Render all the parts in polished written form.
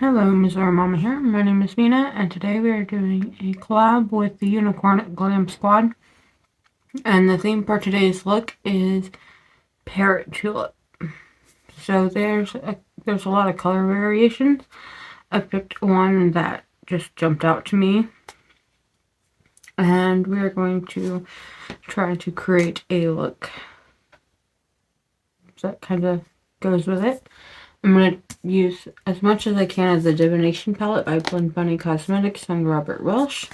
Hello, Missouri Mama here. My name is Mina, and today we are doing a collab with the Unicorn Glam Squad. And the theme for today's look is Parrot Tulip. So there's a lot of color variations. I picked one that just jumped out to me, and we are going to try to create a look that kind of goes with it. I'm going to use as much as I can of the Divination palette by Blend Bunny Cosmetics and Robert Welsh.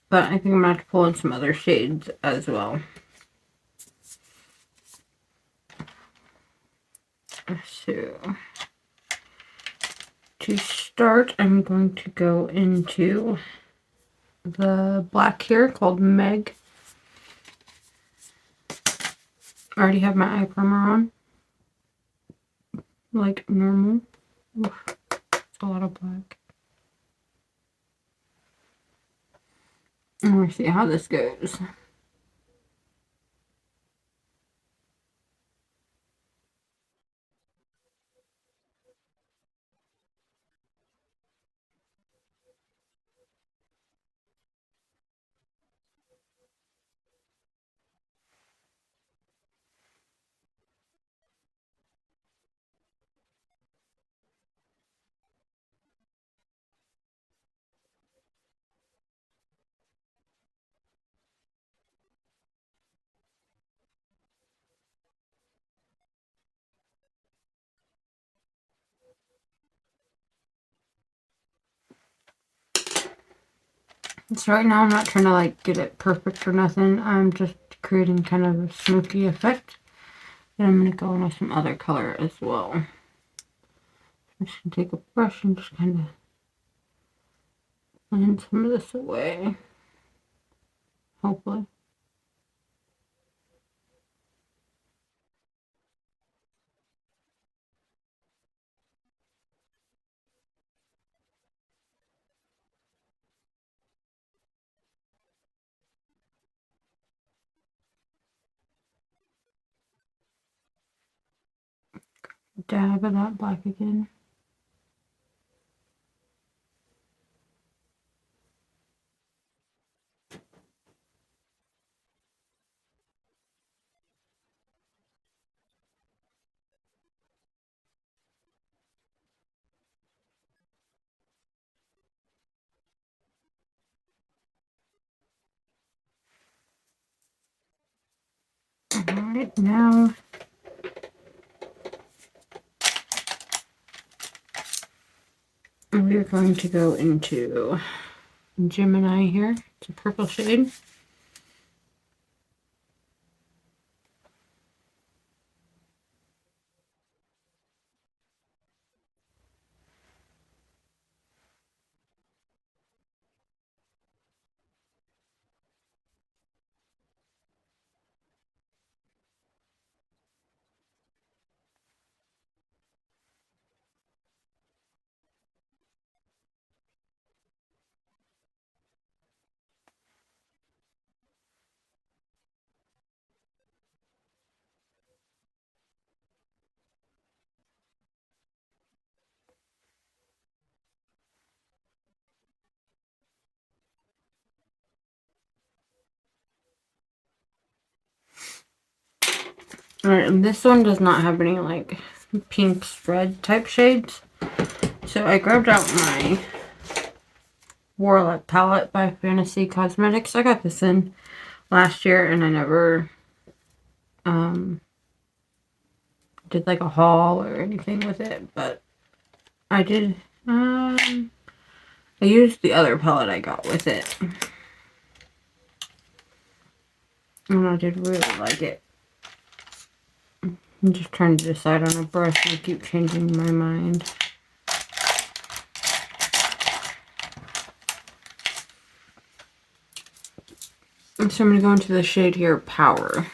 But I think I'm going to have to pull in some other shades as well. So, to start, I'm going to go into the black here called Meg. I already have my eye primer on, like normal. Oof, it's a lot of black. And we'll see how this goes. So right now I'm not trying to like get it perfect or nothing. I'm just creating kind of a smoky effect. And I'm going to go in with some other color as well. I'm just going to take a brush and just kind of blend some of this away. Hopefully. Dab of that black again. Alright, now we're going to go into Gemini here. It's a purple shade. Alright, and this one does not have any like pinks, red type shades. So I grabbed out my Warlock palette by Fantasy Cosmetics. I got this in last year and I never did like a haul or anything with it, but I did. I used the other palette I got with it, and I did really like it. I'm just trying to decide on a brush and I keep changing my mind. And so I'm going to go into the shade here, Power.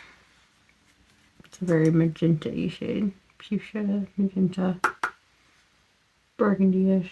It's a very magenta-y shade. Fuchsia, magenta, burgundy-ish.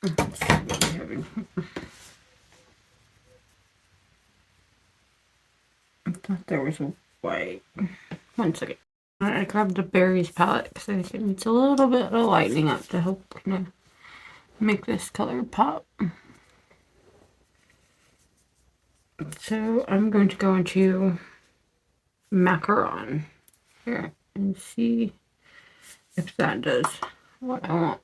Let's see what we have in here. I thought there was a white. 1 second. I grabbed the berries palette because I think it needs a little bit of lightening up to help kind of make this color pop. So I'm going to go into macaron here and see if that does what I want.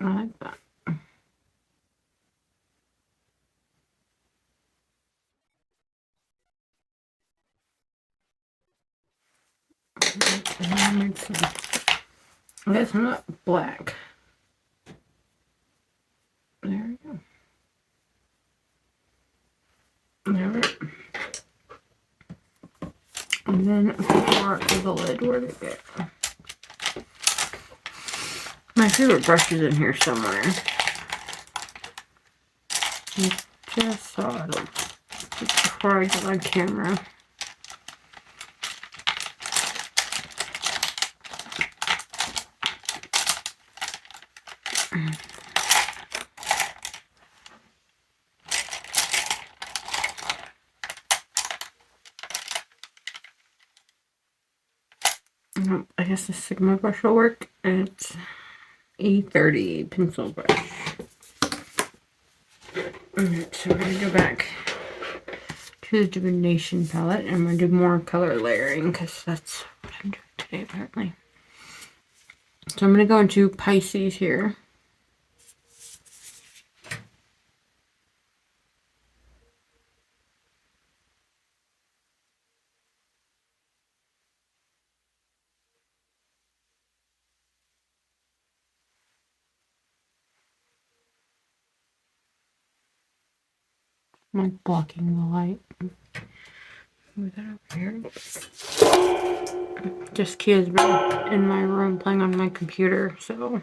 I like that. I guess I'm not black. There we go. There. And then for the lid, where did it get? My favorite brush is in here somewhere. I just saw it before I got my camera. I guess the Sigma brush will work. It's A30 pencil brush. Alright, so we're going to go back to the Divination palette and we're going to do more color layering because that's what I'm doing today apparently. So I'm going to go into Pisces here. I'm like blocking the light. Move that over here. Just kids in my room playing on my computer, so.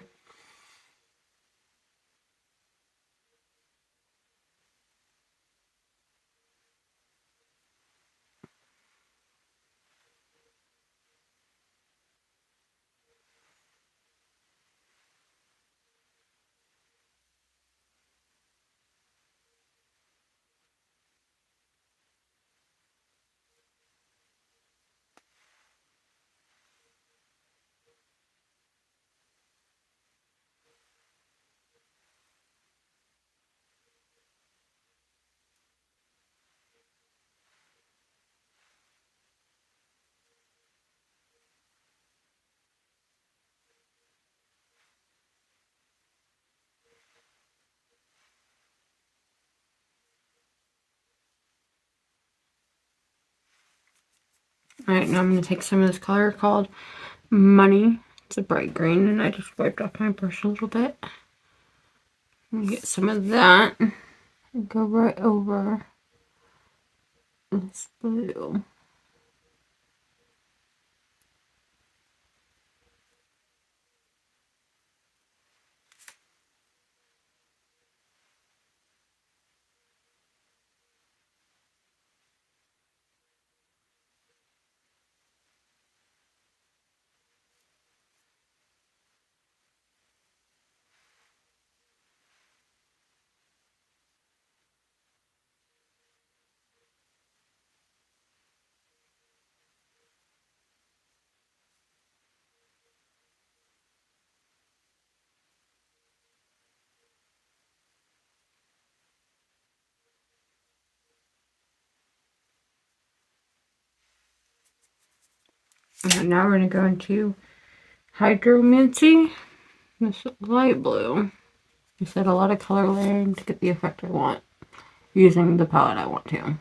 Alright, now I'm going to take some of this color called Money. It's a bright green, and I just wiped off my brush a little bit. And get some of that and go right over this blue. And now we're going to go into Hydromancy, this light blue. I said a lot of color layering to get the effect I want, using the palette I want to.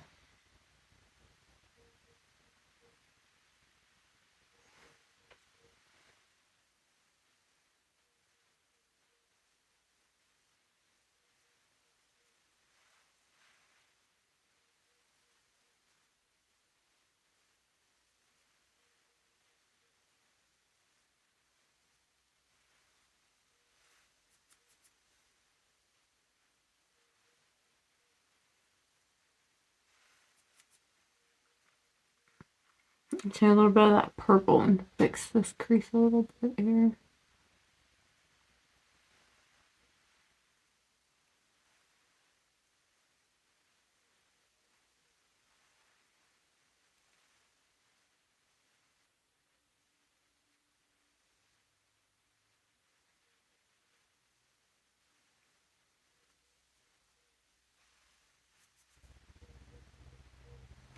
Let's add a little bit of that purple and fix this crease a little bit here.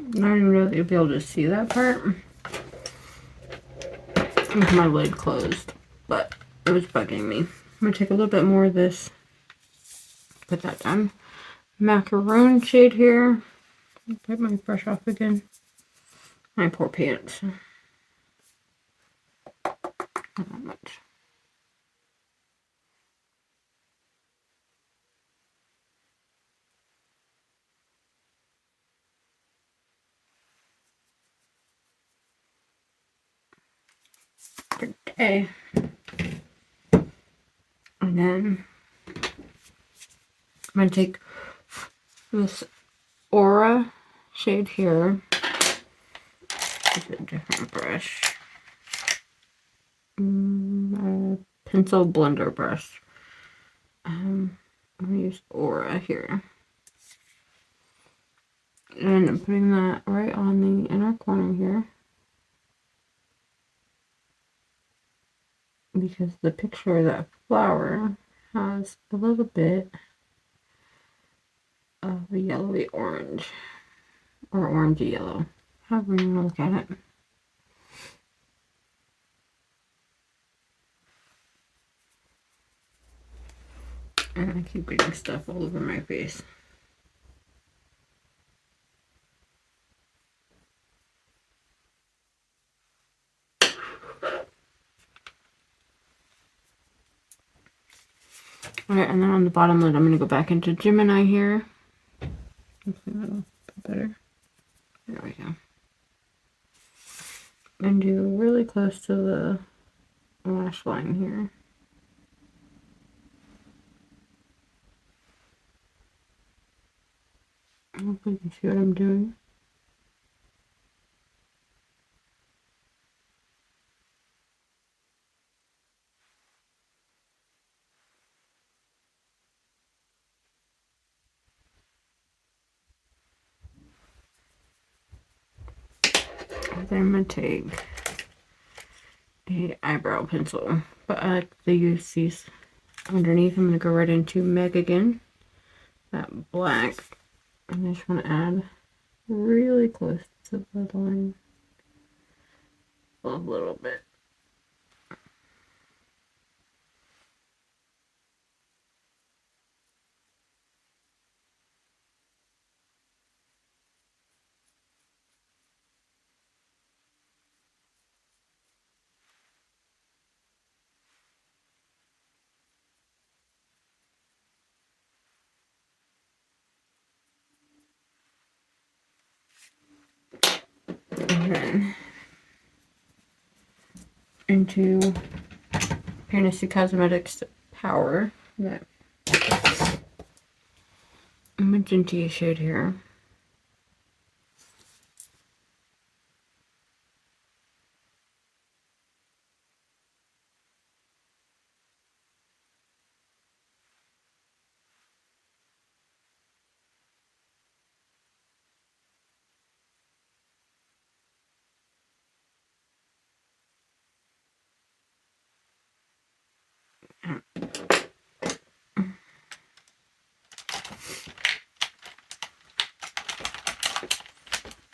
I don't even know that you'll be able to see that part with my lid closed, but it was bugging me. I'm going to take a little bit more of this, put that down. Macaroon shade here. Wipe my brush off again. My poor pants. Not that much. Okay. And then I'm going to take this Aura shade here. It's a different brush. Pencil blender brush. I'm going to use Aura here. And I'm putting that right on the inner corner here. Because the picture of that flower has a little bit of a yellowy orange. Or orangey yellow. However you want to look at it. And I keep getting stuff all over my face. Alright, and then on the bottom lid, I'm going to go back into Gemini here. Hopefully that'll be better. There we go. And do really close to the lash line here. Hopefully you can see what I'm doing. Then I'm going to take a eyebrow pencil, but I like to use these underneath. I'm going to go right into Meg again, that black, and I just want to add really close to the line a little bit. And then into Fantasy Cosmetics Power, that magenta shade here.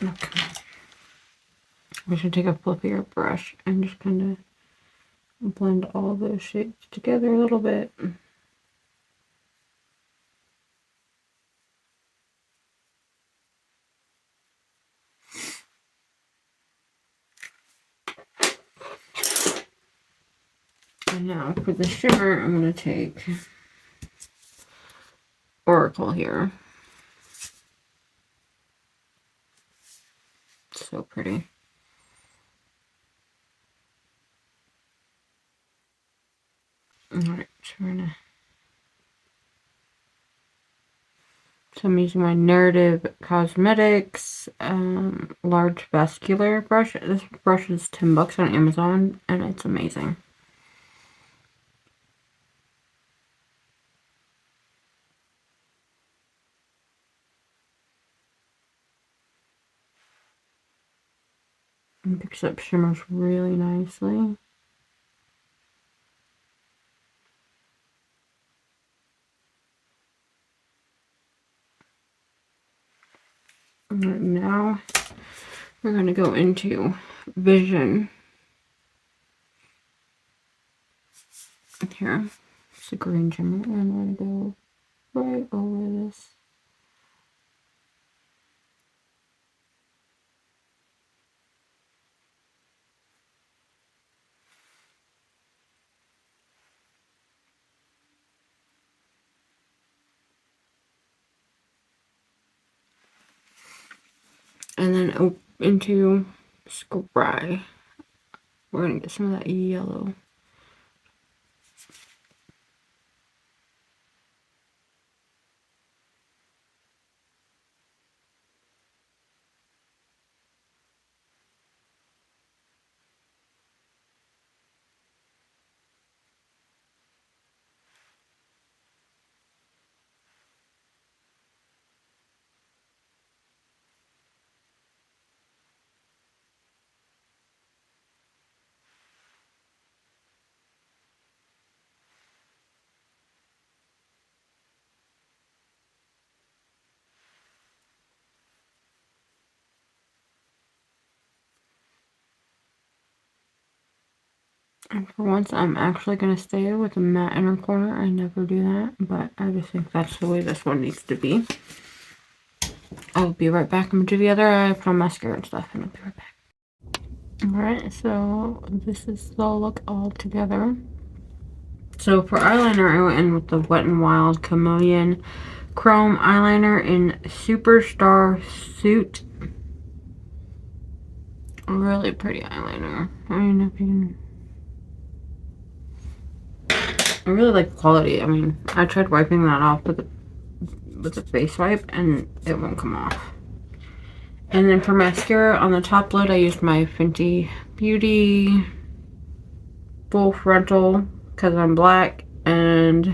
Okay. We should take a fluffier brush and just kind of blend all those shades together a little bit. And now for the shimmer, I'm going to take Oracle here. So pretty. Alright, so we're going to So I'm using my Narrative Cosmetics large vascular brush. This brush is $10 on Amazon, and it's amazing. It picks up shimmers really nicely. Right now, we're going to go into Vision. Here, it's a green shimmer, and I'm going to go right over this. And then into Scry. We're going to get some of that yellow. And for once, I'm actually going to stay with a matte inner corner. I never do that, but I just think that's the way this one needs to be. I'll be right back. I'm going to do the other eye, put on mascara and stuff, and I'll be right back. Alright, so this is the look all together. So for eyeliner, I went in with the Wet n Wild Chameleon Chrome eyeliner in Superstar Suit. Really pretty eyeliner. I mean, if you can... I really like the quality. I mean, I tried wiping that off with the face wipe and it won't come off. And then for mascara on the top lid, I used my Fenty Beauty Full Frontal because I'm black, and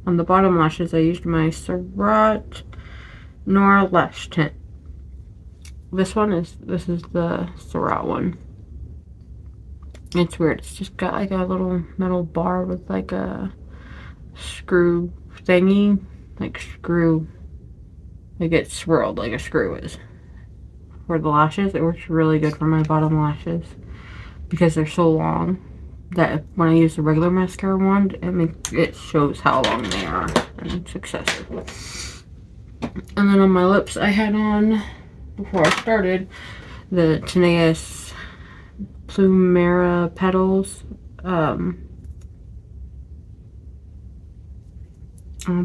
on the bottom lashes I used my Parrot Nora Lash Tint. This is the Parrot one. It's weird. It's just got like a little metal bar with like a screw thingy, like screw, like it's swirled like a screw is. For the lashes, it works really good for my bottom lashes because they're so long that when I use the regular mascara wand, it shows how long they are, and it's excessive. And then on my lips, I had on, before I started, the Tenaeus Plumera Petals. I'm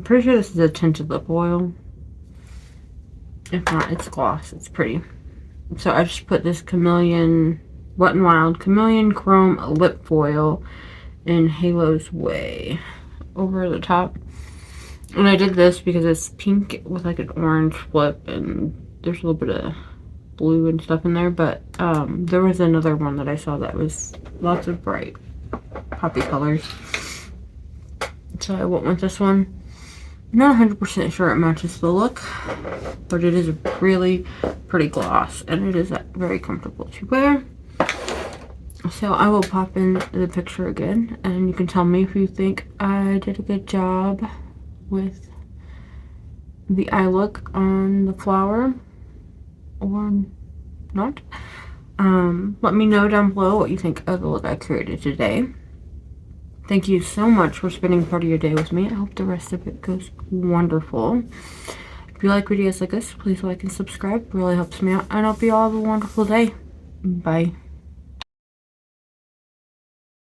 pretty sure this is a tinted lip oil. If not, it's gloss. It's pretty. So I just put this Wet n Wild Chameleon Chrome Lip Foil in Halo's Way over the top. And I did this because it's pink with like an orange flip, and there's a little bit of blue and stuff in there, but there was another one that I saw that was lots of bright poppy colors, so I went with this one. I'm not 100% sure it matches the look, but it is a really pretty gloss, and it is very comfortable to wear. So I will pop in the picture again, and you can tell me if you think I did a good job with the eye look on the flower or not. Let me know down below what you think of the look I created today. Thank you so much for spending part of your day with me. I hope the rest of it goes wonderful. If you like videos like this, please like and subscribe. It really helps me out, and I hope you all have a wonderful day. Bye.